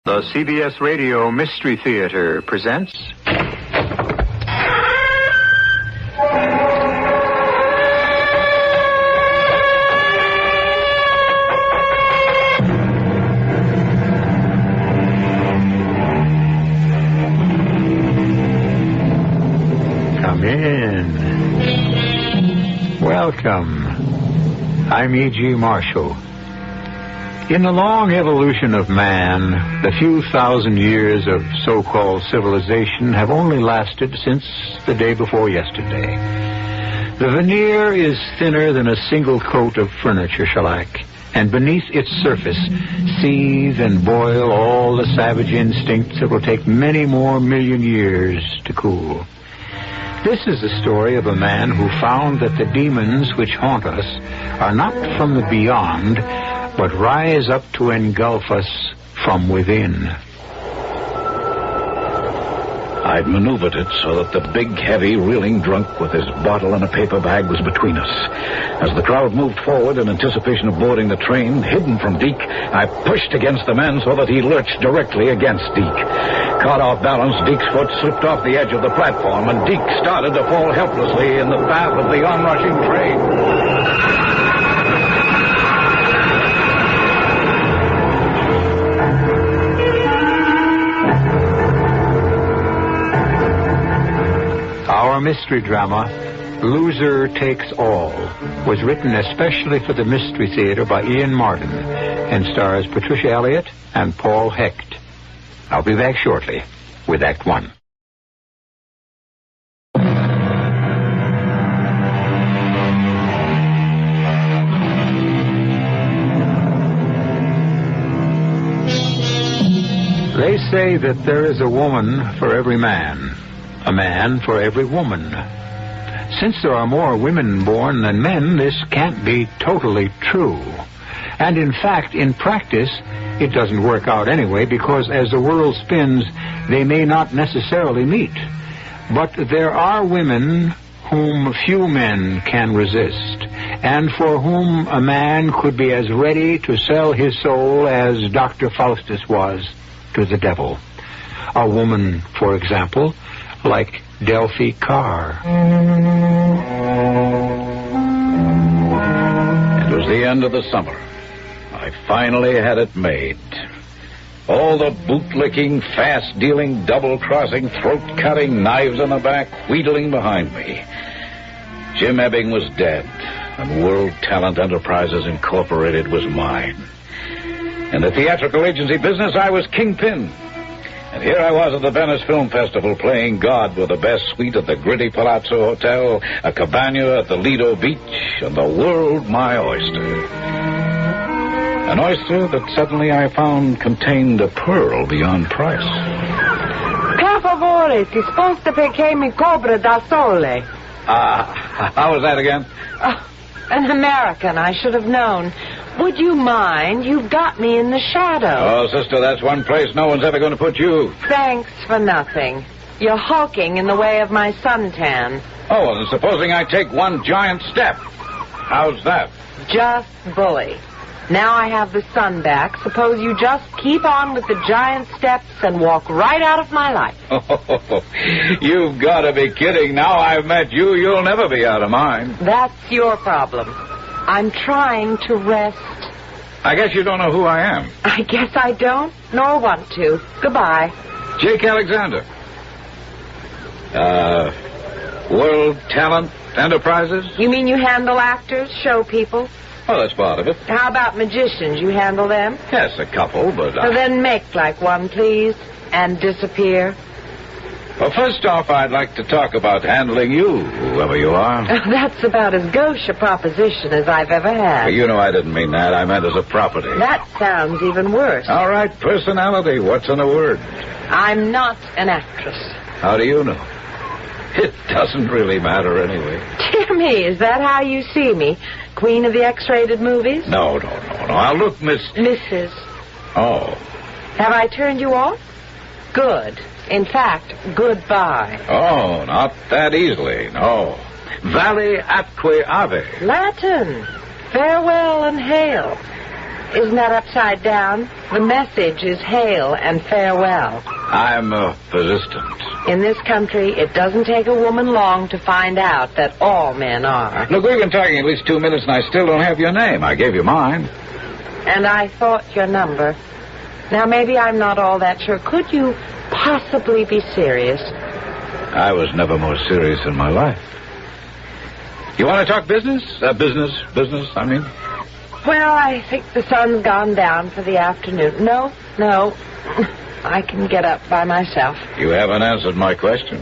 The CBS Radio Mystery Theater presents... Come in. Welcome. I'm E.G. Marshall. In the long evolution of man, the few thousand years of so-called civilization have only lasted since the day before yesterday. The veneer is thinner than a single coat of furniture shellac, and beneath its surface seethe and boil all the savage instincts that will take many more million years to cool. This is the story of a man who found that the demons which haunt us are not from the beyond, but rise up to engulf us from within. I'd maneuvered it so that the big, heavy, reeling drunk with his bottle and a paper bag was between us. As the crowd moved forward in anticipation of boarding the train, hidden from Deke, I pushed against the man so that he lurched directly against Deke. Caught off balance, Deke's foot slipped off the edge of the platform, and Deke started to fall helplessly in the path of the onrushing train. Our mystery drama, Loser Takes All, was written especially for the Mystery Theater by Ian Martin and stars Patricia Elliott and Paul Hecht. I'll be back shortly with Act One. They say that there is a woman for every man, a man for every woman. Since there are more women born than men, this can't be totally true. And in fact, in practice, it doesn't work out anyway, because as the world spins, they may not necessarily meet. But there are women whom few men can resist, and for whom a man could be as ready to sell his soul as Dr. Faustus was to the devil. A woman, for example, like Delphi Carr. It was the end of the summer. I finally had it made. All the bootlicking, fast-dealing, double-crossing, throat-cutting, knives in the back, wheedling behind me. Jim Ebbing was dead, and World Talent Enterprises Incorporated was mine. In the theatrical agency business, I was kingpin. And here I was at the Venice Film Festival playing God with the best suite at the gritty Palazzo Hotel, a cabana at the Lido Beach, and the world my oyster. An oyster that suddenly I found contained a pearl beyond price. Per favore, ti sposta perché mi cobra da sole. How was that again? An American, I should have known. Would you mind? You've got me in the shadow. Oh, sister, that's one place no one's ever going to put you. Thanks for nothing. You're hulking in the way of my suntan. Oh, well, then supposing I take one giant step. How's that? Just bully. Now I have the sun back. Suppose you just keep on with the giant steps and walk right out of my life. Oh, you've got to be kidding. Now I've met you, you'll never be out of mine. That's your problem. I'm trying to rest. I guess you don't know who I am. I guess I don't, nor want to. Goodbye. Jake Alexander. World Talent Enterprises? You mean you handle actors, show people? Oh, that's part of it. How about magicians? You handle them? Yes, a couple, but... Well, then make like one, please, and disappear. Well, first off, I'd like to talk about handling you, whoever you are. That's about as gauche a proposition as I've ever had. Well, you know I didn't mean that. I meant as a property. That sounds even worse. All right, personality. What's in a word? I'm not an actress. How do you know? It doesn't really matter anyway. Dear me, is that how you see me? Queen of the X-rated movies? No. I'll look, Mrs. Oh. Have I turned you off? Good. In fact, goodbye. Oh, not that easily, no. Vale atque ave. Latin. Farewell and hail. Isn't that upside down? The message is hail and farewell. I'm persistent. In this country, it doesn't take a woman long to find out that all men are. Look, we've been talking at least 2 minutes, and I still don't have your name. I gave you mine. And I thought your number. Now, maybe I'm not all that sure. Could you possibly be serious? I was never more serious in my life. You want to talk business? Business, I mean. Well, I think the sun's gone down for the afternoon. No. I can get up by myself. You haven't answered my question.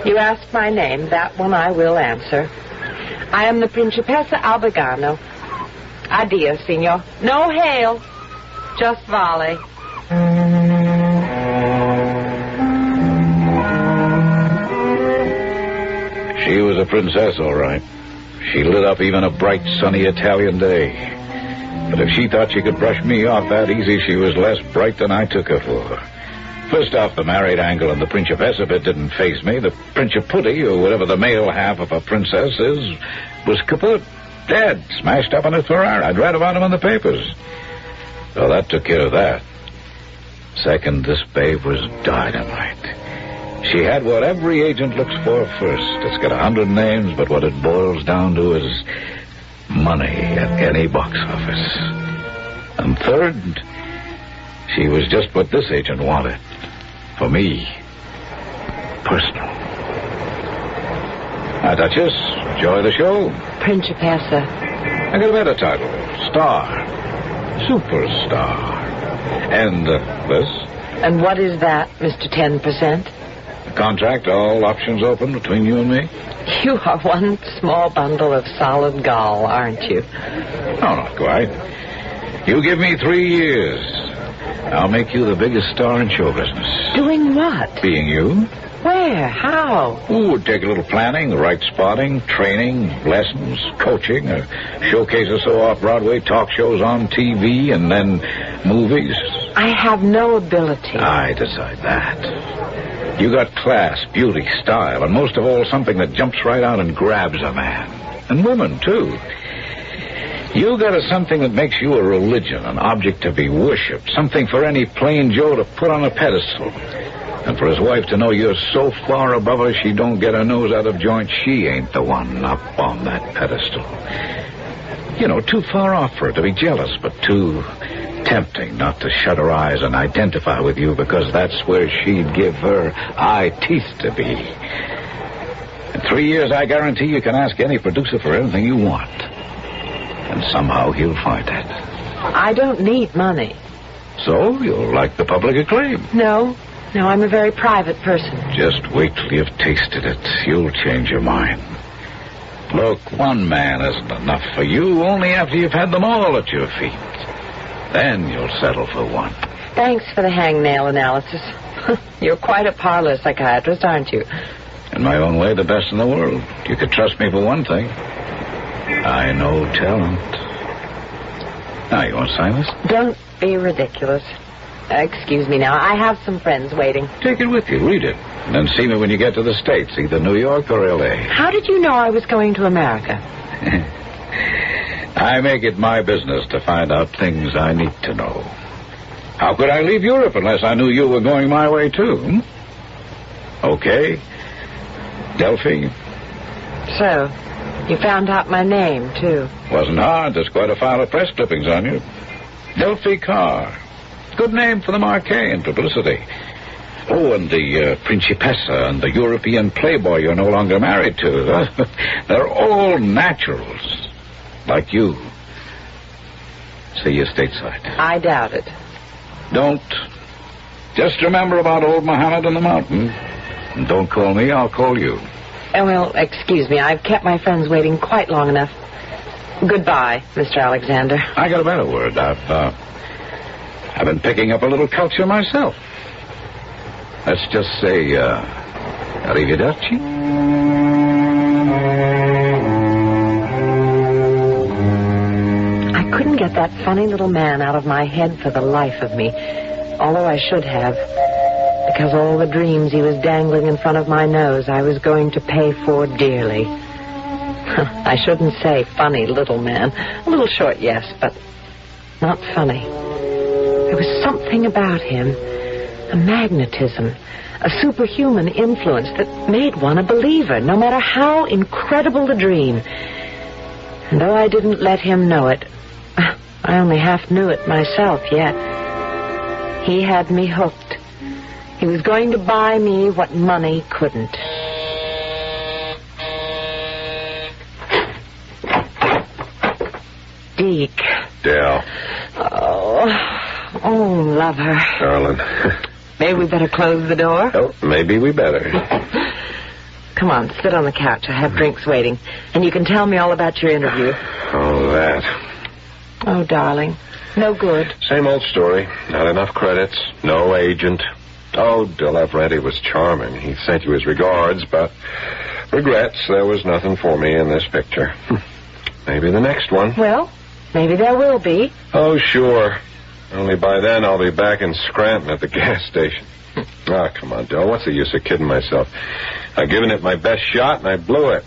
You asked my name. That one I will answer. I am the Principessa Albigano. Addio, signor. No hail. Just volley. She was a princess, all right. She lit up even a bright, sunny Italian day. But if she thought she could brush me off that easy, she was less bright than I took her for. First off, the married angle and the Principessa bit didn't faze me. The Principuti, or whatever the male half of a princess is, was kaput. Dead. Smashed up in a Ferrari. I'd read about him in the papers. So that took care of that. Second, this babe was dynamite. She had what every agent looks for first. It's got 100 names, but what it boils down to is money at any box office. And third, she was just what this agent wanted. For me. Personal. Now, Duchess, enjoy the show. Principessa. I got a better title. Star. Superstar. And this? And what is that, Mr. 10%? A contract, all options open between you and me? You are one small bundle of solid gall, aren't you? No, not quite. You give me 3 years. I'll make you the biggest star in show business. Doing what? Being you. Where? How? Ooh, it'd take a little planning, the right spotting, training, lessons, coaching, a showcase or so off-Broadway, talk shows on TV, and then movies. I have no ability. I decide that. You got class, beauty, style, and most of all, something that jumps right out and grabs a man. And women, too. You got something that makes you a religion, an object to be worshipped, something for any plain Joe to put on a pedestal. And for his wife to know you're so far above her she don't get her nose out of joint, she ain't the one up on that pedestal. You know, too far off for her to be jealous, but too tempting not to shut her eyes and identify with you because that's where she'd give her eye teeth to be. In 3 years, I guarantee you can ask any producer for anything you want. And somehow he'll find it. I don't need money. So you'll like the public acclaim? No, I'm a very private person. Just wait till you've tasted it. You'll change your mind. Look, one man isn't enough for you, only after you've had them all at your feet. Then you'll settle for one. Thanks for the hangnail analysis. You're quite a parlor psychiatrist, aren't you? In my own way, the best in the world. You could trust me for one thing. I know talent. Now, you want to sign this? Don't be ridiculous. Excuse me now. I have some friends waiting. Take it with you. Read it. And then see me when you get to the States, either New York or L.A. How did you know I was going to America? I make it my business to find out things I need to know. How could I leave Europe unless I knew you were going my way, too? Okay. Delphi. So, you found out my name, too. Wasn't hard. There's quite a file of press clippings on you. Delphi Carr. Good name for the marquee and publicity. Oh, and the Principessa and the European playboy you're no longer married to. They're all naturals. Like you. See you stateside. I doubt it. Don't. Just remember about old Muhammad and the mountain. And don't call me, I'll call you. Well, excuse me. I've kept my friends waiting quite long enough. Goodbye, Mr. Alexander. I got a better word. I've been picking up a little culture myself. Let's just say, arrivederci. I couldn't get that funny little man out of my head for the life of me, although I should have, because all the dreams he was dangling in front of my nose I was going to pay for dearly. I shouldn't say funny little man. A little short, yes, but not funny. There was something about him, a magnetism, a superhuman influence that made one a believer, no matter how incredible the dream. And though I didn't let him know it, I only half knew it myself yet. He had me hooked. He was going to buy me what money couldn't. Deke. Del. Oh, lover. Darling. Maybe we better close the door? Oh, maybe we better. Come on, sit on the couch. I have drinks waiting. And you can tell me all about your interview. Oh, that. Oh, darling. No good. Same old story. Not enough credits. No agent. Oh, Delphi was charming. He sent you his regards, but regrets there was nothing for me in this picture. Maybe the next one. Well, maybe there will be. Oh, sure. Only by then I'll be back in Scranton at the gas station. Come on, Del. What's the use of kidding myself? I've given it my best shot, and I blew it.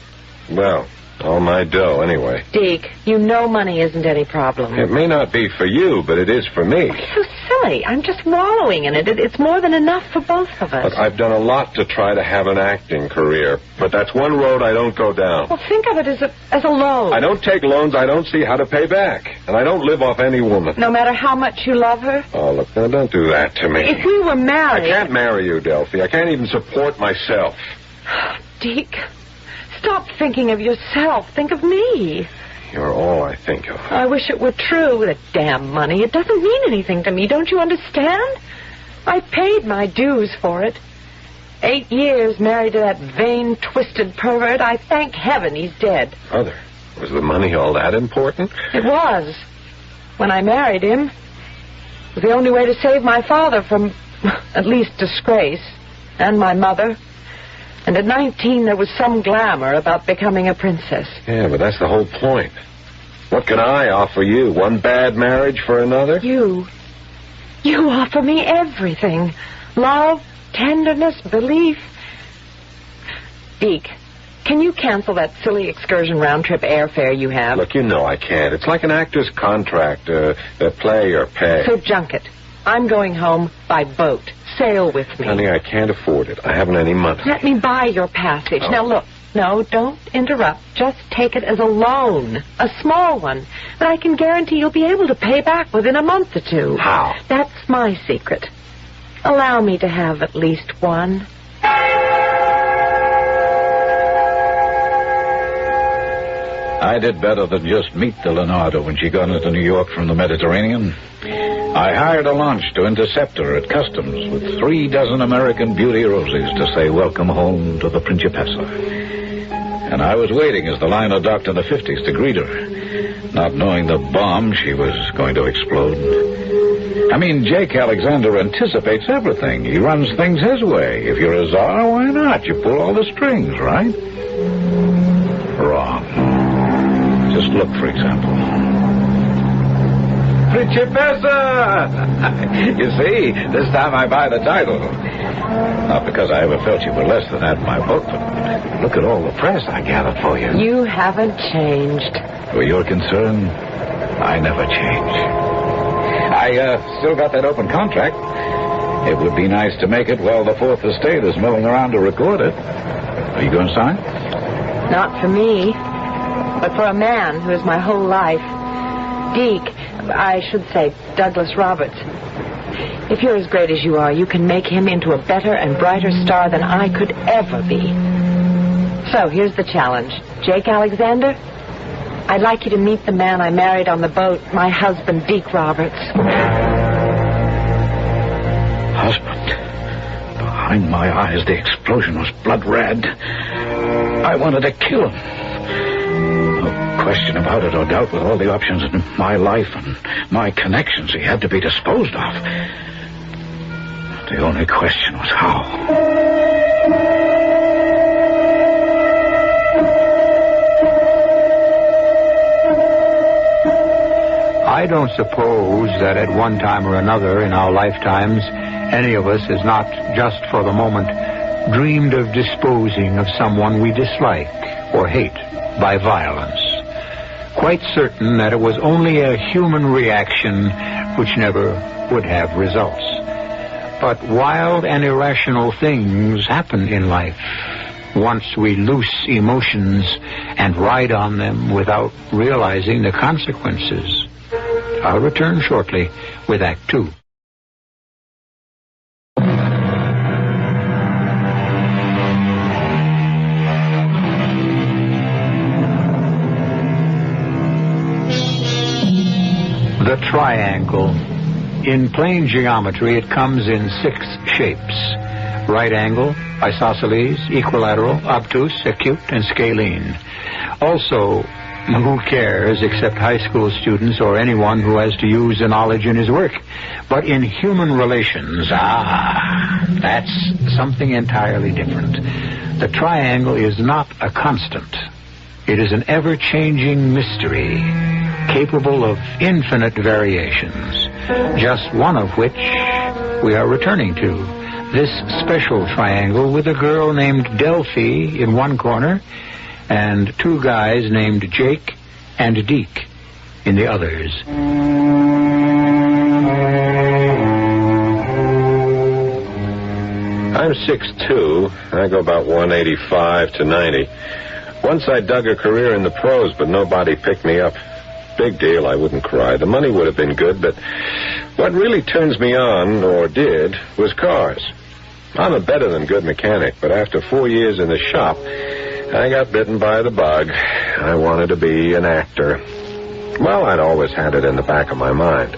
Well, all my dough, anyway. Deke, you know money isn't any problem. It may not be for you, but it is for me. It's so silly. I'm just wallowing in it. It's more than enough for both of us. Look, I've done a lot to try to have an acting career, but that's one road I don't go down. Well, think of it as a loan. I don't take loans I don't see how to pay back, and I don't live off any woman. No matter how much you love her? Oh, look, now don't do that to me. If we were married... I can't marry you, Delphi. I can't even support myself. Deke, stop thinking of yourself. Think of me. You're all I think of. I wish it were true, that damn money. It doesn't mean anything to me. Don't you understand? I paid my dues for it. 8 years married to that vain, twisted pervert. I thank heaven he's dead. Mother, was the money all that important? It was. When I married him, it was the only way to save my father from, at least, disgrace. And my mother. And at 19, there was some glamour about becoming a princess. Yeah, but that's the whole point. What can I offer you? One bad marriage for another? You offer me everything. Love, tenderness, belief. Deke, can you cancel that silly excursion round-trip airfare you have? Look, you know I can't. It's like an actor's contract, play or pay. So junk it. I'm going home by boat. Sail with me. Honey, I can't afford it. I haven't any money. Let me buy your passage. Oh. Now, look. No, don't interrupt. Just take it as a loan. A small one. But I can guarantee you'll be able to pay back within a month or two. How? That's my secret. Allow me to have at least one. I did better than just meet the Leonardo when she got into New York from the Mediterranean. I hired a launch to intercept her at customs with 36 American beauty roses to say welcome home to the Principessa. And I was waiting as the liner docked in the 50s to greet her, not knowing the bomb she was going to explode. I mean, Jake Alexander anticipates everything. He runs things his way. If you're a czar, why not? You pull all the strings, right? Wrong. Just look, for example. Principessa! You see, this time I buy the title. Not because I ever felt you were less than that in my book, but look at all the press I gathered for you. You haven't changed. Where you're concerned, I never change. I still got that open contract. It would be nice to make it while the Fourth Estate is milling around to record it. Are you going to sign? Not for me, but for a man who is my whole life. Deke, I should say Douglas Roberts. If you're as great as you are, you can make him into a better and brighter star than I could ever be. So, here's the challenge. Jake Alexander, I'd like you to meet the man I married on the boat, my husband, Deke Roberts. Husband? Behind my eyes, the explosion was blood red. I wanted to kill him. No question about it or doubt, with all the options in my life and my connections, he had to be disposed of. The only question was how. I don't suppose that at one time or another in our lifetimes, any of us has not, just for the moment, dreamed of disposing of someone we dislike or hate by violence. quite certain that it was only a human reaction which never would have results. But wild and irrational things happen in life once we loose emotions and ride on them without realizing the consequences. I'll return shortly with Act Two. The triangle. In plane geometry, it comes in 6 shapes: right angle, isosceles, equilateral, obtuse, acute, and scalene. Also, who cares except high school students or anyone who has to use the knowledge in his work? But in human relations, that's something entirely different. The triangle is not a constant. It is an ever-changing mystery, capable of infinite variations, just one of which we are returning to. This special triangle with a girl named Delphi in one corner and 2 guys named Jake and Deke in the others. I'm 6'2". I go about 185 to 90. Once I dug a career in the pros, but nobody picked me up. Big deal, I wouldn't cry. The money would have been good, but what really turns me on, or did, was cars. I'm a better than good mechanic, but after 4 years in the shop, I got bitten by the bug. I wanted to be an actor. Well, I'd always had it in the back of my mind.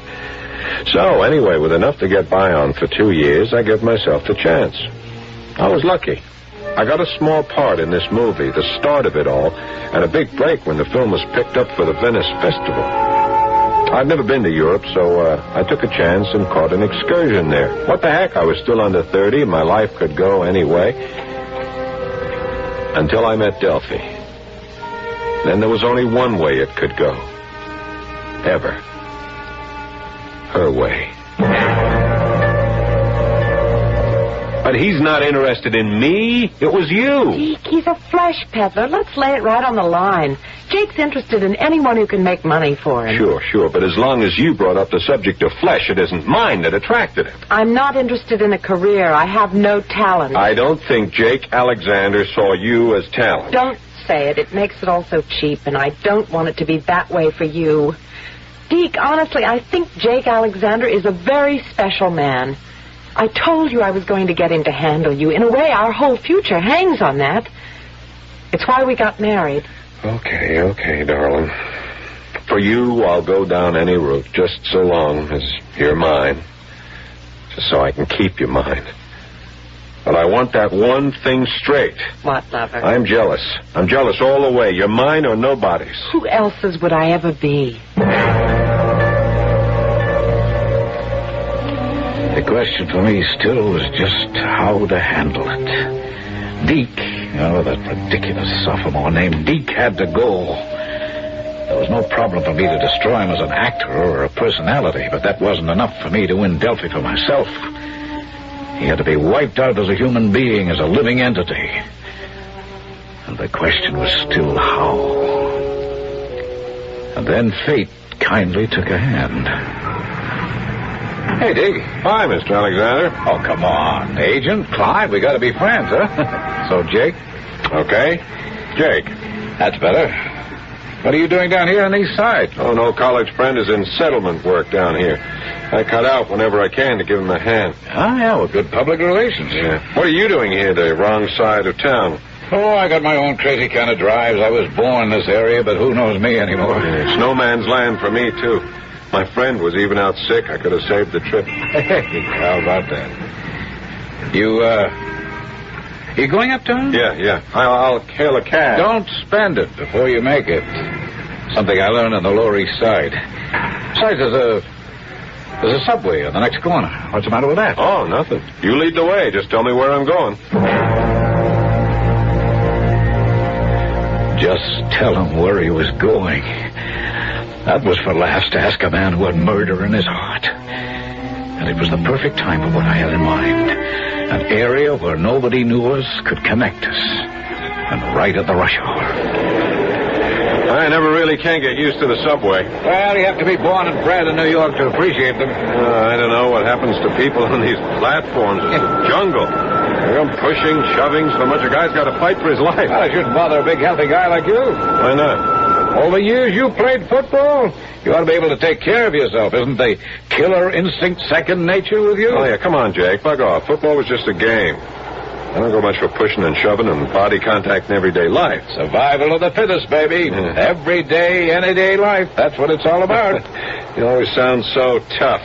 So, anyway, with enough to get by on for 2 years, I gave myself the chance. I was lucky. I got a small part in this movie, the start of it all, and a big break when the film was picked up for the Venice Festival. I'd never been to Europe, so I took a chance and caught an excursion there. What the heck? I was still under 30. My life could go any way. Until I met Delphi. Then there was only one way it could go. Ever. Her way. But he's not interested in me. It was you. Deke, he's a flesh peddler. Let's lay it right on the line. Jake's interested in anyone who can make money for him. Sure. But as long as you brought up the subject of flesh, it isn't mine that attracted him. I'm not interested in a career. I have no talent. I don't think Jake Alexander saw you as talent. Don't say it. It makes it all so cheap, and I don't want it to be that way for you. Deke, honestly, I think Jake Alexander is a very special man. I told you I was going to get him to handle you. In a way, our whole future hangs on that. It's why we got married. Okay, darling. For you, I'll go down any route, just so long as you're mine. Just so I can keep you mine. But I want that one thing straight. What, lover? I'm jealous. I'm jealous all the way. You're mine or nobody's. Who else's would I ever be? The question for me still was just how to handle it. Deke, that ridiculous sophomore named Deke had to go. There was no problem for me to destroy him as an actor or a personality, but that wasn't enough for me to win Delphi for myself. He had to be wiped out as a human being, as a living entity. And the question was still how. And then fate kindly took a hand. Hey, Deke. Hi, Mr. Alexander. Oh, come on. Agent, Clyde, we gotta be friends, huh? So, Jake? Okay. Jake. That's better. What are you doing down here on the east side? Oh, no college friend is in settlement work down here. I cut out whenever I can to give him a hand. Ah, yeah, well, good public relations. Yeah. What are you doing here, the wrong side of town? Oh, I got my own crazy kind of drives. I was born in this area, but who knows me anymore? Yeah, it's no man's land for me, too. My friend was even out sick. I could have saved the trip. Hey, how about that? You going uptown? Yeah. I'll hail a cab. Don't spend it before you make it. Something I learned on the Lower East Side. Besides, there's a subway on the next corner. What's the matter with that? Oh, nothing. You lead the way. Just tell me where I'm going. Just tell him where he was going. That was for laughs to ask a man who had murder in his heart. And it was the perfect time for what I had in mind. An area where nobody knew us could connect us. And right at the rush hour. I never really can get used to the subway. Well, you have to be born and bred in New York to appreciate them. I don't know what happens to people on these platforms. It's a jungle. They're pushing, shoving, so much a guy's got to fight for his life. Well, it shouldn't bother a big, healthy guy like you. Why not? All the years you played football, you ought to be able to take care of yourself. Isn't the killer instinct second nature with you? Oh, yeah, come on, Jake. Bug off. Football was just a game. I don't go much for pushing and shoving and body contact in everyday life. Survival of the fittest, baby. Yeah. Every day, any day life. That's what it's all about. You always sound so tough.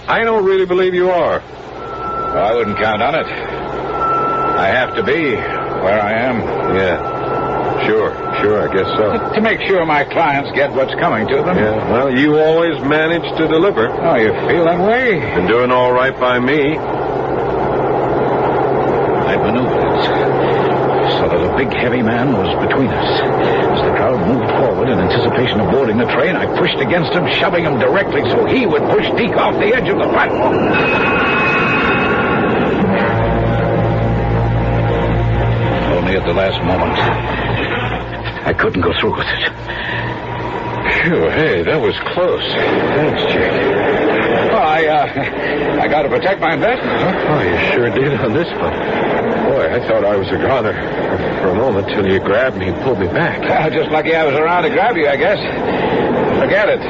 I don't really believe you are. Well, I wouldn't count on it. I have to be where I am. Yeah. Sure, I guess so. To make sure my clients get what's coming to them. Yeah, well, you always manage to deliver. Oh, you feel that way? Been doing all right by me. I maneuvered it so that a big, heavy man was between us. As the crowd moved forward in anticipation of boarding the train, I pushed against him, shoving him directly so he would push Deke off the edge of the platform. Only at the last moment, I couldn't go through with it. Phew, hey, that was close. Thanks, Jake. Well, I got to protect my investment, huh? Oh, you sure did on this one. Boy, I thought I was a goner for a moment till you grabbed me and pulled me back. Just lucky I was around to grab you, I guess. Forget it.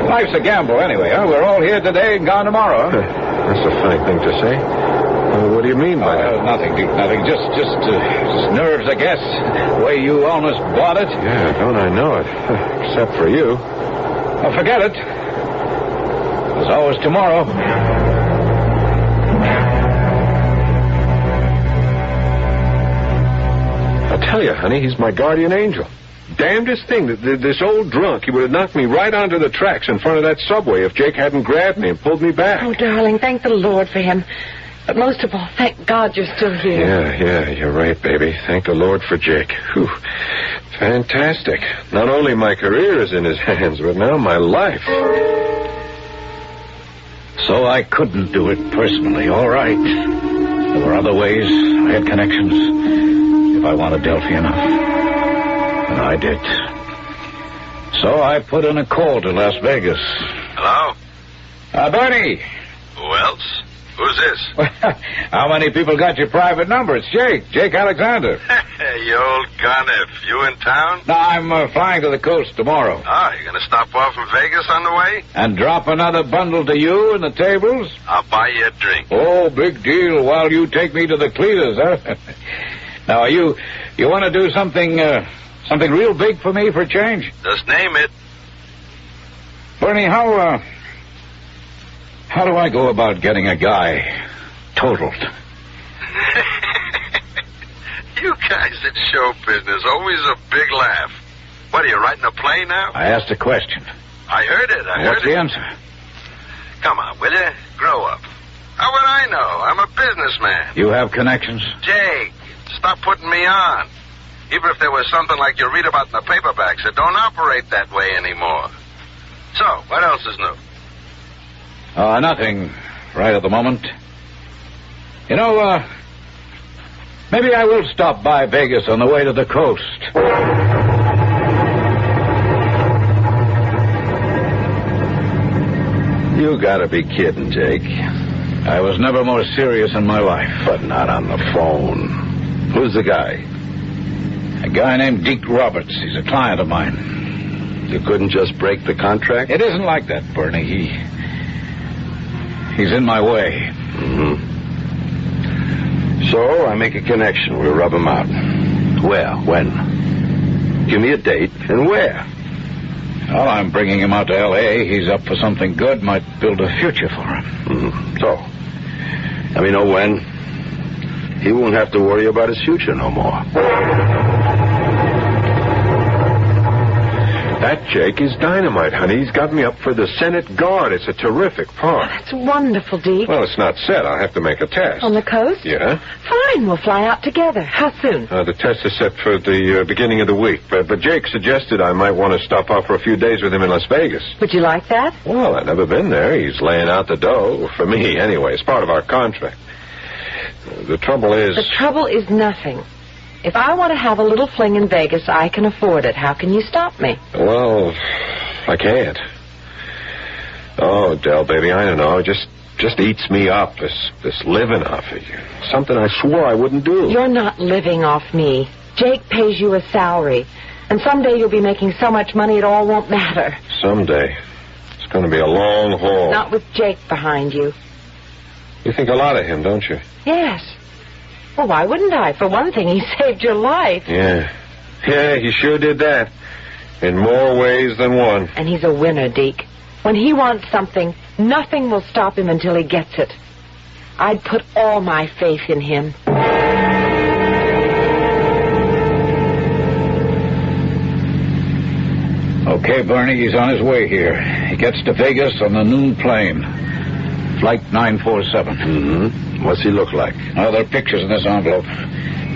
Life's a gamble anyway, huh? We're all here today and gone tomorrow, huh? That's a funny thing to say. What do you mean by that? Nothing, Deke, nothing. Just nerves, I guess. The way you almost bought it. Yeah, don't I know it? Except for you. Well, forget it. There's always tomorrow. I tell you, honey, he's my guardian angel. Damnedest thing, this old drunk, he would have knocked me right onto the tracks in front of that subway if Jake hadn't grabbed me and pulled me back. Oh, darling, thank the Lord for him. But most of all, thank God you're still here. Yeah, you're right, baby. Thank the Lord for Jake. Whew. Fantastic. Not only my career is in his hands, but now my life. So I couldn't do it personally, all right. There were other ways. I had connections. If I wanted Delphi enough. And I did. So I put in a call to Las Vegas. Hello? Bernie. Who else? Who's this? How many people got your private number? It's Jake Alexander. You old gun-if. You in town? No, I'm flying to the coast tomorrow. Oh, you gonna stop off in Vegas on the way? And drop another bundle to you in the tables? I'll buy you a drink. Oh, big deal while you take me to the Cletus, huh? Now, you want to do something real big for me for a change? Just name it. Bernie, how do I go about getting a guy totaled? You guys in show business, always a big laugh. What, are you writing a play now? I asked a question. I heard it. What's the answer? Come on, will you? Grow up. How would I know? I'm a businessman. You have connections? Jake, stop putting me on. Even if there was something like you read about in the paperbacks, it don't operate that way anymore. So, what else is new? Nothing right at the moment. You know, maybe I will stop by Vegas on the way to the coast. You gotta be kidding, Jake. I was never more serious in my life. But not on the phone. Who's the guy? A guy named Deke Roberts. He's a client of mine. You couldn't just break the contract? It isn't like that, Bernie. He's in my way. Mm-hmm. So I make a connection. We'll rub him out. Where? When? Give me a date. And where? Well, I'm bringing him out to L.A. He's up for something good. Might build a future for him. Mm-hmm. So, let me know when. He won't have to worry about his future no more. That Jake is dynamite, honey. He's got me up for the Senate Guard. It's a terrific part. That's wonderful, Deke. Well, it's not set. I'll have to make a test. On the coast? Yeah. Fine, we'll fly out together. How soon? The test is set for the beginning of the week. But Jake suggested I might want to stop off for a few days with him in Las Vegas. Would you like that? Well, I've never been there. He's laying out the dough. For me, anyway. It's part of our contract. The trouble is... The trouble is nothing. If I want to have a little fling in Vegas, I can afford it. How can you stop me? Well, I can't. Oh, Del, baby, I don't know. It just eats me up, this living off of you. Something I swore I wouldn't do. You're not living off me. Jake pays you a salary. And someday you'll be making so much money it all won't matter. Someday. It's going to be a long haul. Not with Jake behind you. You think a lot of him, don't you? Yes. Well, why wouldn't I? For one thing, he saved your life. Yeah. Yeah, he sure did that. In more ways than one. And he's a winner, Deke. When he wants something, nothing will stop him until he gets it. I'd put all my faith in him. Okay, Bernie, he's on his way here. He gets to Vegas on the noon plane. Flight 947. Mm-hmm. What's he look like? Oh, there are pictures in this envelope.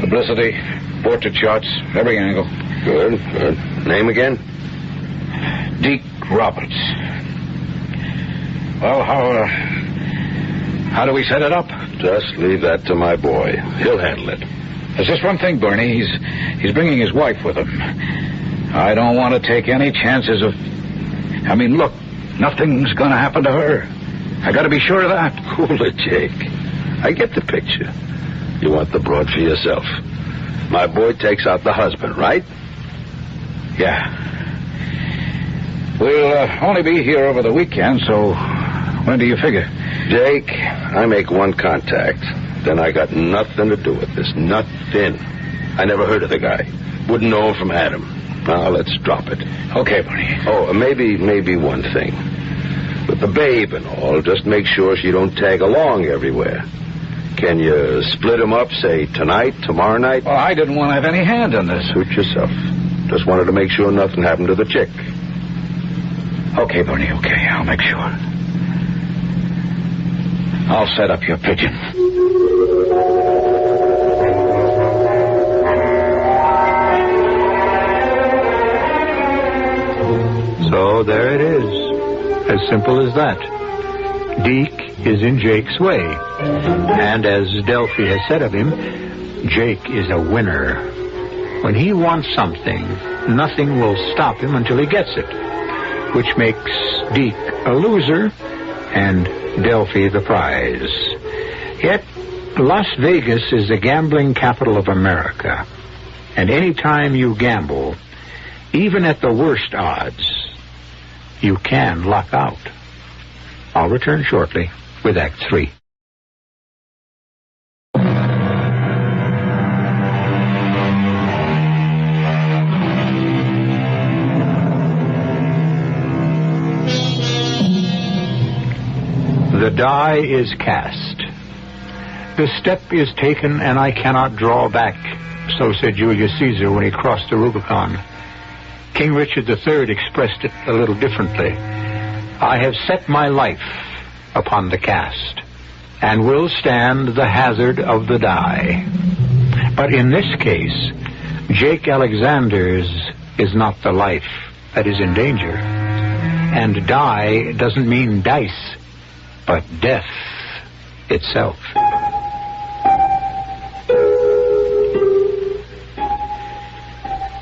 Publicity, portrait shots, every angle. Good. Name again? Deke Roberts. Well, how do we set it up? Just leave that to my boy. He'll handle it. There's just one thing, Bernie. He's bringing his wife with him. I don't want to take any chances of... I mean, look, nothing's going to happen to her. I got to be sure of that. Cool it, Jake. I get the picture. You want the broad for yourself. My boy takes out the husband, right? Yeah. We'll only be here over the weekend, so when do you figure? Jake, I make one contact. Then I got nothing to do with this. Nothing. I never heard of the guy. Wouldn't know him from Adam. Now, let's drop it. Okay, Bernie. Oh, maybe one thing. With the babe and all, just make sure she don't tag along everywhere. Can you split them up, say, tonight, tomorrow night? Well, I didn't want to have any hand in this. Suit yourself. Just wanted to make sure nothing happened to the chick. Okay, Bernie, okay. I'll make sure. I'll set up your pigeon. So there it is. As simple as that. Deke is in Jake's way. And as Delphi has said of him, Jake is a winner. When he wants something, nothing will stop him until he gets it, which makes Deke a loser and Delphi the prize. Yet, Las Vegas is the gambling capital of America. And any time you gamble, even at the worst odds, you can luck out. I'll return shortly with Act 3. The die is cast. The step is taken, and I cannot draw back, so said Julius Caesar when he crossed the Rubicon. King Richard III expressed it a little differently. I have set my life upon the cast, and will stand the hazard of the die. But in this case, Jake Alexander's is not the life that is in danger. And die doesn't mean dice, but death itself.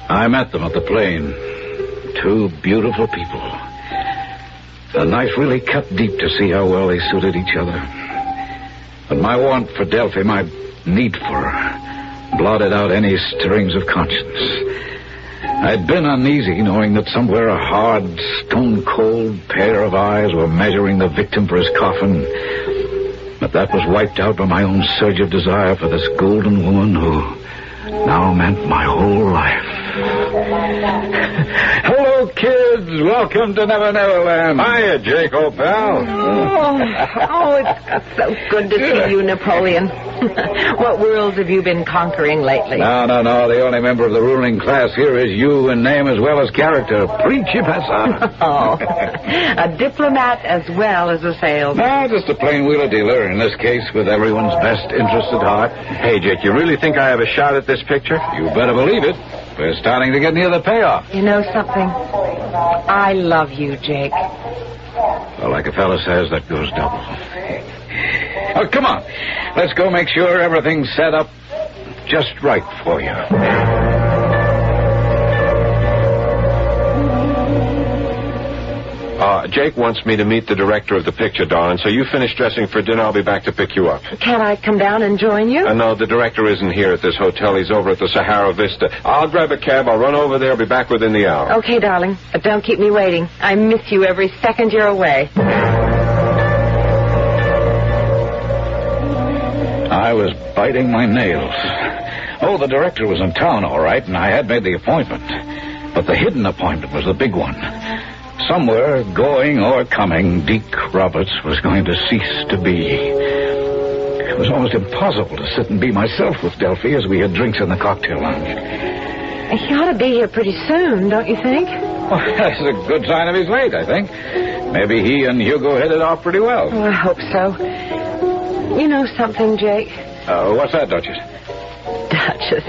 I met them at the plane. Two beautiful people. The knife really cut deep to see how well they suited each other. But my want for Delphi, my need for her, blotted out any stirrings of conscience. I'd been uneasy knowing that somewhere a hard, stone-cold pair of eyes were measuring the victim for his coffin. But that was wiped out by my own surge of desire for this golden woman who now meant my whole life. Hello, kids. Welcome to Never Never Land. Hiya, Jake, old pal. Oh, it's so good to see you, Napoleon. What worlds have you been conquering lately? No. The only member of the ruling class here is you in name as well as character. Principessa. Oh, a diplomat as well as a salesman. No, just a plain wheeler dealer, in this case with everyone's best interest at heart. Hey, Jake, you really think I have a shot at this picture? You better believe it. We're starting to get near the payoff. You know something? I love you, Jake. Well, like a fella says, that goes double. Oh, come on. Let's go make sure everything's set up just right for you. Jake wants me to meet the director of the picture, darling, so you finish dressing for dinner. I'll be back to pick you up. Can I come down and join you? No, the director isn't here at this hotel. He's over at the Sahara Vista. I'll grab a cab. I'll run over there. I'll be back within the hour. Okay, darling, but don't keep me waiting. I miss you every second you're away. I was biting my nails. Oh, the director was in town, all right, and I had made the appointment. But the hidden appointment was the big one. Somewhere, going or coming, Deke Roberts was going to cease to be. It was almost impossible to sit and be myself with Delphi as we had drinks in the cocktail lounge. He ought to be here pretty soon, don't you think? Well, that's a good sign of he's late, I think. Maybe he and Hugo hit it off pretty well. Oh, I hope so. You know something, Jake? What's that, Duchess? Duchess.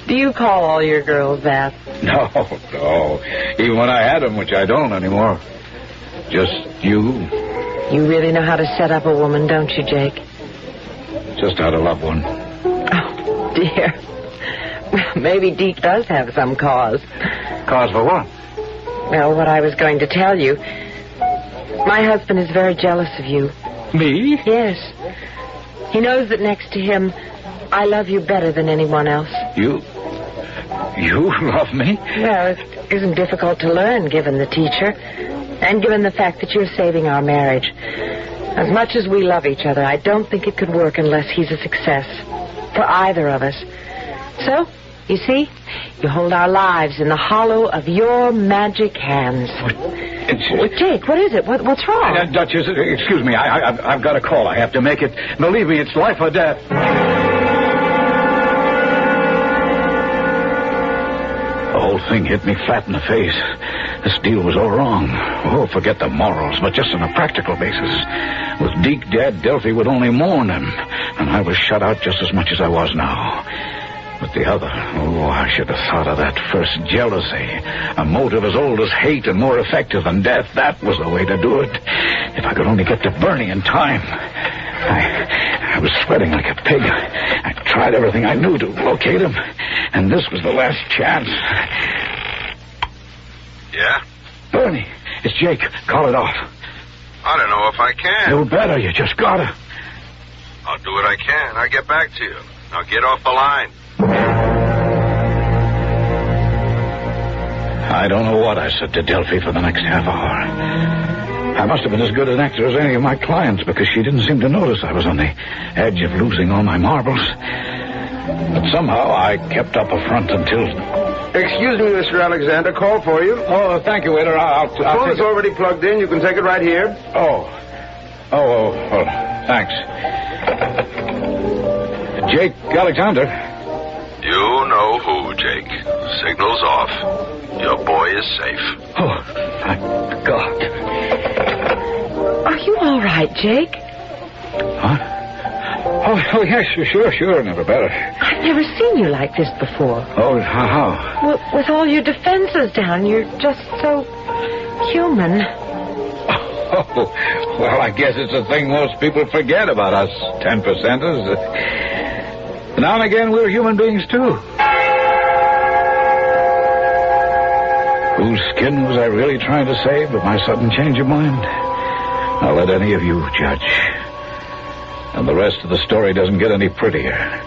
Do you call all your girls that? No. Even when I had them, which I don't anymore. Just you. You really know how to set up a woman, don't you, Jake? Just how to love one. Oh, dear. Well, maybe Deke does have some cause. Cause for what? Well, what I was going to tell you. My husband is very jealous of you. Me? Yes. He knows that next to him, I love you better than anyone else. You love me? Well, it isn't difficult to learn, given the teacher, and given the fact that you're saving our marriage. As much as we love each other, I don't think it could work unless he's a success for either of us. So, you see, you hold our lives in the hollow of your magic hands. Jake, what is it? What's wrong? Duchess, excuse me. I've got a call. I have to make it. Believe me, it's life or death. The whole thing hit me flat in the face. This deal was all wrong. Oh, forget the morals, but just on a practical basis. With Deke dead, Delphi would only mourn him, and I was shut out just as much as I was now. But the other, I should have thought of that first. Jealousy. A motive as old as hate and more effective than death. That was the way to do it. If I could only get to Bernie in time. I was sweating like a pig. I tried everything I knew to locate him. And this was the last chance. Yeah? Bernie, it's Jake. Call it off. I don't know if I can. You better. You just gotta. I'll do what I can. I'll get back to you. Now get off the line. I don't know what I said to Delphi for the next half hour. I must have been as good an actor as any of my clients because she didn't seem to notice I was on the edge of losing all my marbles. But somehow I kept up a front until... Excuse me, Mr. Alexander. Call for you. Oh, thank you, waiter. I'll The phone is already plugged in. You can take it right here. Oh, thanks. Jake Alexander. You know who, Jake. Signal's off. Your boy is safe. Oh, thank God. Are you all right, Jake? Huh? Oh, yes, sure, never better. I've never seen you like this before. Oh, how? Well, with all your defenses down, you're just so human. Oh, well, I guess it's a thing most people forget about us 10%ers. Now and again, we're human beings, too. Whose skin was I really trying to save with my sudden change of mind? I'll let any of you judge. And the rest of the story doesn't get any prettier.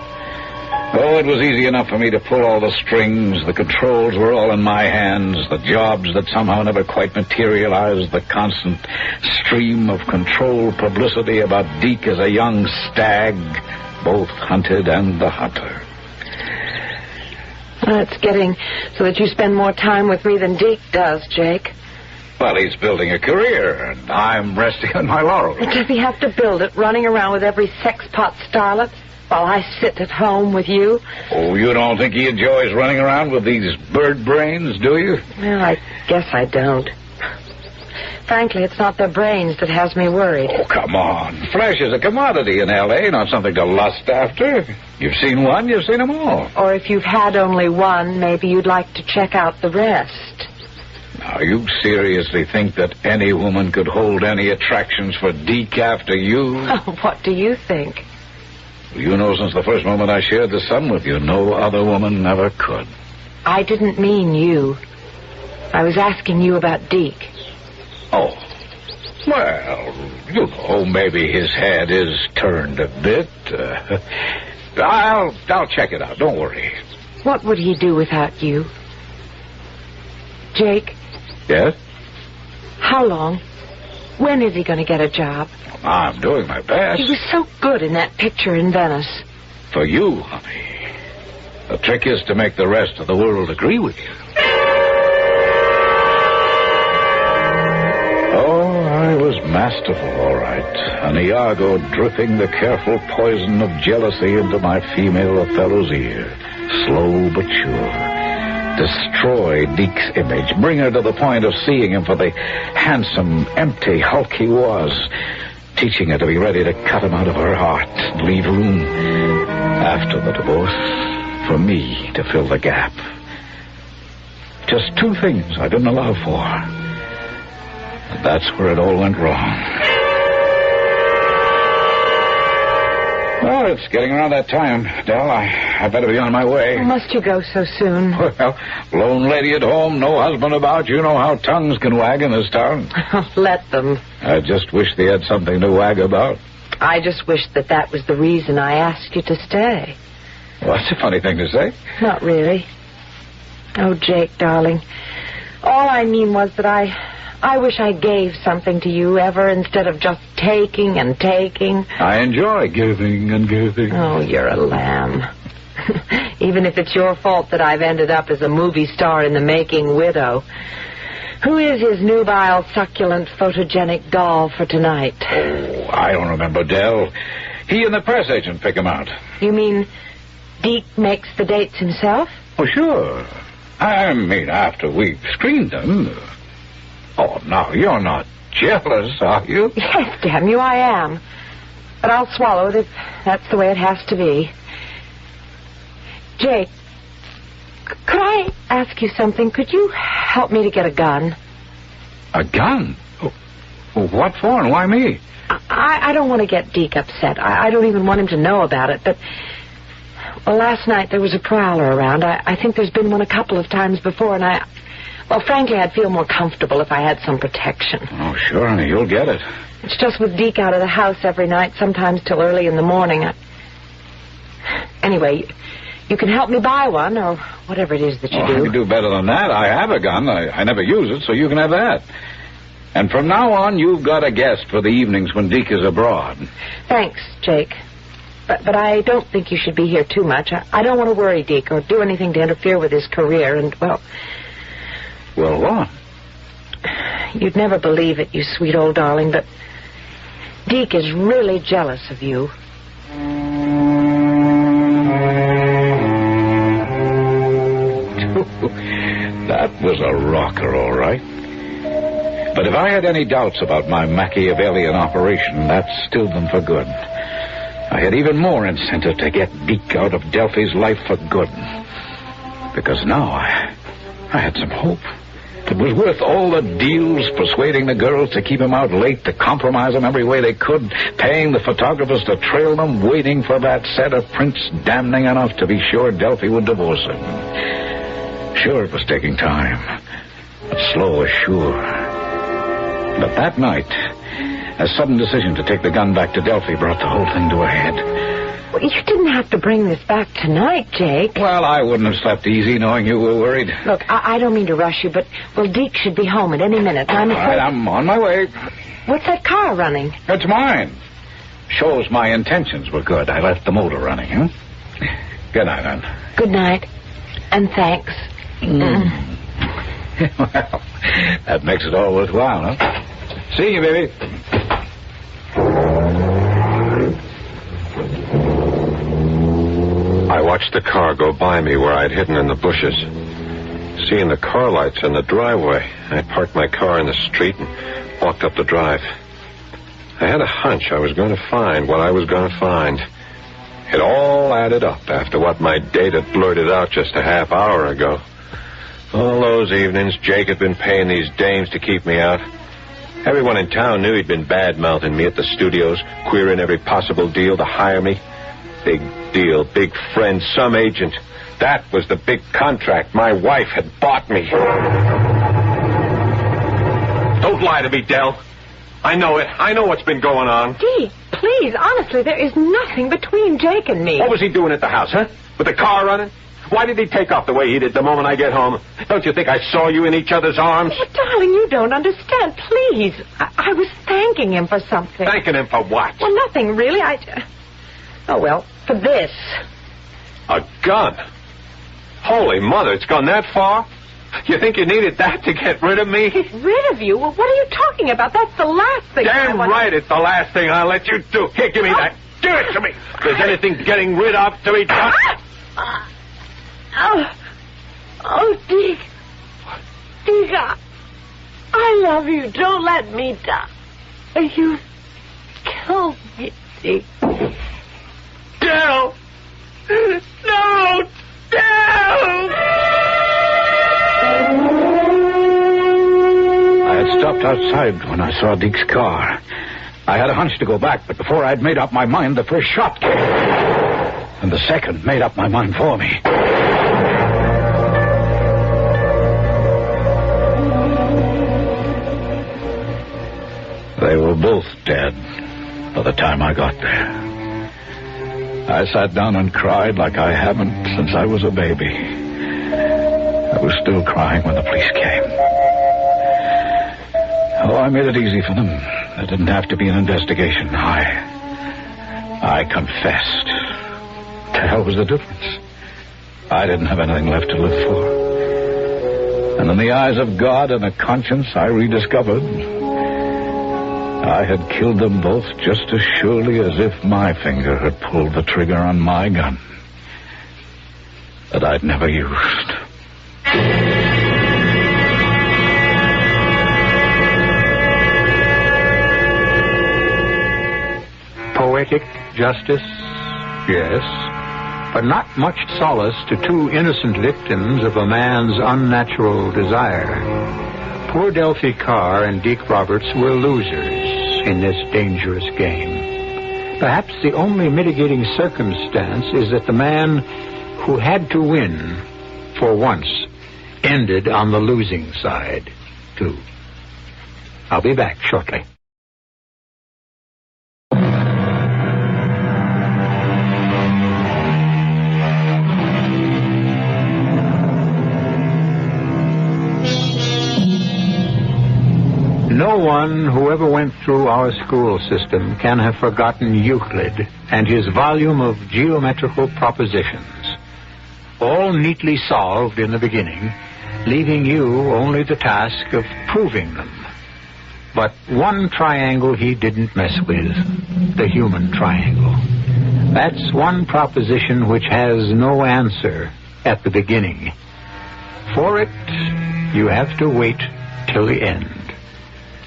Oh, it was easy enough for me to pull all the strings. The controls were all in my hands. The jobs that somehow never quite materialized. The constant stream of controlled publicity about Deke as a young stag, both hunted and the hunter. It's getting so that you spend more time with me than Deke does, Jake. Well, he's building a career, and I'm resting on my laurels. Does he have to build it, running around with every sexpot starlet, while I sit at home with you? Oh, you don't think he enjoys running around with these bird brains, do you? Well, I guess I don't. Frankly, it's not their brains that has me worried. Oh, come on. Flesh is a commodity in L.A., not something to lust after. You've seen one, you've seen them all. Or if you've had only one, maybe you'd like to check out the rest. Now, you seriously think that any woman could hold any attractions for Deke after you? Oh, what do you think? You know since the first moment I shared the sun with you, no other woman ever could. I didn't mean you. I was asking you about Deke. Oh. Well, you know, maybe his head is turned a bit. I'll check it out. Don't worry. What would he do without you? Jake? Yes? How long? When is he going to get a job? I'm doing my best. He was so good in that picture in Venice. For you, honey. The trick is to make the rest of the world agree with you. Oh, I was masterful, all right. An Iago dripping the careful poison of jealousy into my female Othello's ear. Slow but sure. Destroy Deke's image. Bring her to the point of seeing him for the handsome, empty hulk he was. Teaching her to be ready to cut him out of her heart and leave room, after the divorce, for me to fill the gap. Just two things I didn't allow for. That's where it all went wrong. Well, it's getting around that time, Del. I better be on my way. Oh, must you go so soon? Well, lone lady at home, no husband about. You know how tongues can wag in this town. Let them. I just wish they had something to wag about. I just wish that was the reason I asked you to stay. Well, that's a funny thing to say. Not really. Oh, Jake, darling. All I mean was that I wish I gave something to you ever instead of just taking and taking. I enjoy giving and giving. Oh, you're a lamb. Even if it's your fault that I've ended up as a movie star in the making widow. Who is his nubile, succulent, photogenic doll for tonight? Oh, I don't remember, Del. He and the press agent pick him out. You mean Deke makes the dates himself? Oh, sure. I mean, after we've screened them. Oh, now, you're not jealous, are you? Yes, damn you, I am. But I'll swallow it if that's the way it has to be. Jake, could I ask you something? Could you help me to get a gun? A gun? Oh, what for and why me? I don't want to get Deke upset. I don't even want him to know about it, but... Well, last night there was a prowler around. I think there's been one a couple of times before, and well, frankly, I'd feel more comfortable if I had some protection. Oh, sure, honey, you'll get it. It's just with Deke out of the house every night, sometimes till early in the morning. Anyway, you can help me buy one, or whatever it is that you do. I can do better than that. I have a gun. I never use it, so you can have that. And from now on, you've got a guest for the evenings when Deke is abroad. Thanks, Jake. But I don't think you should be here too much. I don't want to worry Deke or do anything to interfere with his career, and, well... Well, what? You'd never believe it, you sweet old darling, but Deke is really jealous of you. That was a rocker, all right. But if I had any doubts about my Machiavellian operation, that stilled them for good. I had even more incentive to get Deke out of Delphi's life for good. Because now I had some hope. It was worth all the deals, persuading the girls to keep him out late, to compromise him every way they could, paying the photographers to trail them, waiting for that set of prints damning enough to be sure Delphi would divorce him. Sure, it was taking time, but slow as sure. But that night, a sudden decision to take the gun back to Delphi brought the whole thing to a head. Well, you didn't have to bring this back tonight, Jake. Well, I wouldn't have slept easy knowing you were worried. Look, I don't mean to rush you, but, well, Deke should be home at any minute. I'm afraid... All right, I'm on my way. What's that car running? It's mine. Shows my intentions were good. I left the motor running, huh? Good night, hon. Good night. And thanks. Well, that makes it all worthwhile, huh? See you, baby. I watched the car go by me where I'd hidden in the bushes. Seeing the car lights in the driveway, I parked my car in the street and walked up the drive. I had a hunch I was going to find what I was going to find. It all added up after what my date had blurted out just a half hour ago. All those evenings, Jake had been paying these dames to keep me out. Everyone in town knew he'd been bad-mouthing me at the studios, queering every possible deal to hire me. Big deal, big friend, some agent. That was the big contract my wife had bought me. Don't lie to me, Del. I know it. I know what's been going on. Deke, please, honestly, there is nothing between Jake and me. What was he doing at the house, huh? With the car running? Why did he take off the way he did the moment I get home? Don't you think I saw you in each other's arms? But, darling, you don't understand. Please. I was thanking him for something. Thanking him for what? Well, nothing, really. Oh, well, for this. A gun? Holy mother, it's gone that far? You think you needed that to get rid of me? Rid of you? Well, what are you talking about? That's the last thing Damn right it's the last thing I'll let you do. Here, give me that. Give it to me. If there's anything getting rid of to be done... Oh, Deke. Deke, I love you. Don't let me die. You killed me, Deke. Del! No! Del! I had stopped outside when I saw Deke's car. I had a hunch to go back, but before I'd made up my mind, the first shot came. And the second made up my mind for me. They were both dead by the time I got there. I sat down and cried like I haven't since I was a baby. I was still crying when the police came. Oh, I made it easy for them. There didn't have to be an investigation. I confessed. The hell was the difference? I didn't have anything left to live for. And in the eyes of God and a conscience I rediscovered, I had killed them both just as surely as if my finger had pulled the trigger on my gun that I'd never used. Poetic justice? Yes. But not much solace to two innocent victims of a man's unnatural desire. Poor Delphi Carr and Deke Roberts were losers in this dangerous game. Perhaps the only mitigating circumstance is that the man who had to win, for once, ended on the losing side, too. I'll be back shortly. No one who ever went through our school system can have forgotten Euclid and his volume of geometrical propositions, all neatly solved in the beginning, leaving you only the task of proving them. But one triangle he didn't mess with, the human triangle. That's one proposition which has no answer at the beginning. For it, you have to wait till the end.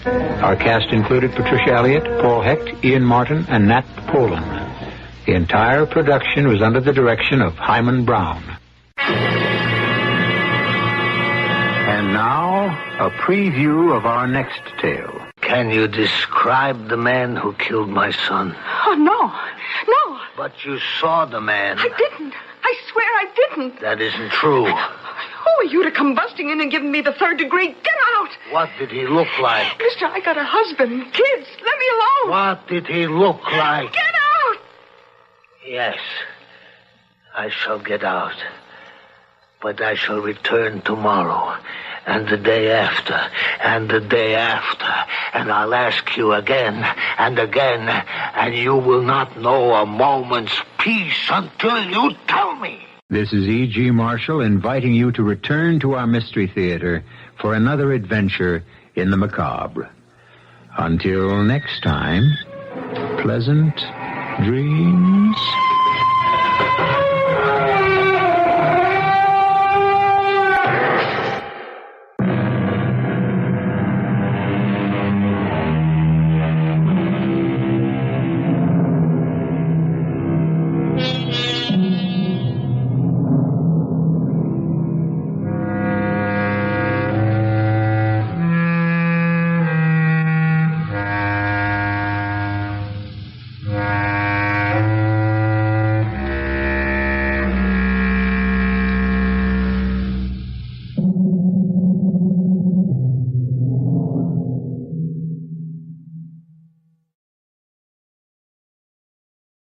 Our cast included Patricia, Elliott, Paul Hecht, Ian Martin, and Nat Polen. The entire production was under the direction of Himan Brown. And now, a preview of our next tale. Can you describe the man who killed my son? Oh, no. No. But you saw the man. I didn't. I swear I didn't. That isn't true. Who are you to come busting in and giving me the third degree? Get out! What did he look like? Mister, I got a husband, kids. Let me alone. What did he look like? Get out! Yes, I shall get out. But I shall return tomorrow, and the day after, and the day after, and I'll ask you again and again, and you will not know a moment's peace until you tell me. This is E.G. Marshall inviting you to return to our Mystery Theater for another adventure in the macabre. Until next time, pleasant dreams.